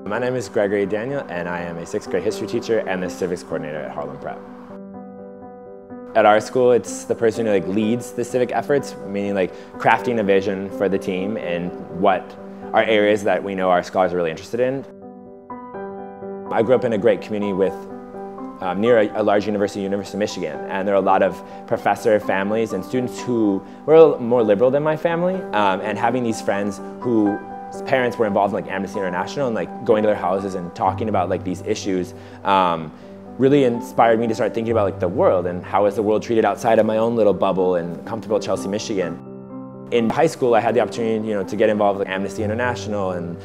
My name is Gregory Daniel, and I am a 6th grade history teacher and the civics coordinator at Harlem Prep. At our school, it's the person who leads the civic efforts, meaning crafting a vision for the team and what are areas that we know our scholars are really interested in. I grew up in a great community with near a large university, University of Michigan, and there are a lot of professor families and students who were more liberal than my family, and having these friends whose parents were involved in Amnesty International and going to their houses and talking about these issues really inspired me to start thinking about the world and how is the world treated outside of my own little bubble in comfortable Chelsea, Michigan. In high school, I had the opportunity, to get involved with Amnesty International and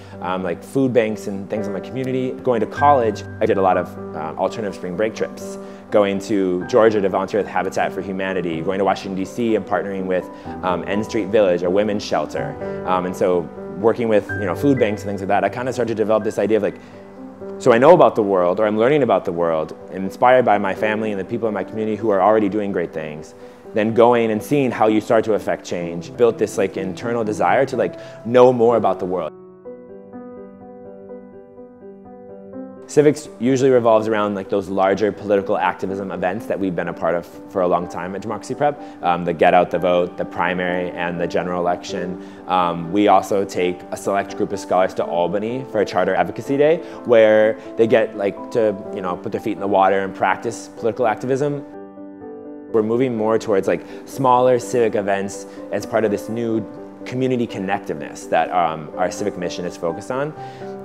food banks and things in my community. Going to college, I did a lot of alternative spring break trips. Going to Georgia to volunteer with Habitat for Humanity, going to Washington, D.C. and partnering with N Street Village, a women's shelter. And so working with food banks and things like that, I kind of started to develop this idea of so I know about the world, or I'm learning about the world, and inspired by my family and the people in my community who are already doing great things. Then going and seeing how you start to affect change, built this internal desire to know more about the world. Civics usually revolves around those larger political activism events that we've been a part of for a long time at Democracy Prep. The Get Out the Vote, the primary, and the general election. We also take a select group of scholars to Albany for a Charter Advocacy Day, where they get to put their feet in the water and practice political activism. We're moving more towards smaller civic events as part of this new community connectiveness that our civic mission is focused on.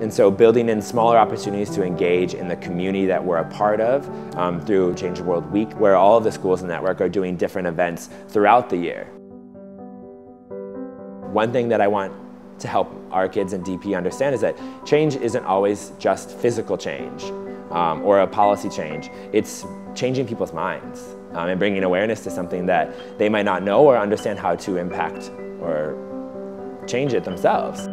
And so building in smaller opportunities to engage in the community that we're a part of through Change the World Week, where all of the schools in the network are doing different events throughout the year. One thing that I want to help our kids in DP understand is that change isn't always just physical change or a policy change. It's changing people's minds and bringing awareness to something that they might not know or understand how to impact or change it themselves.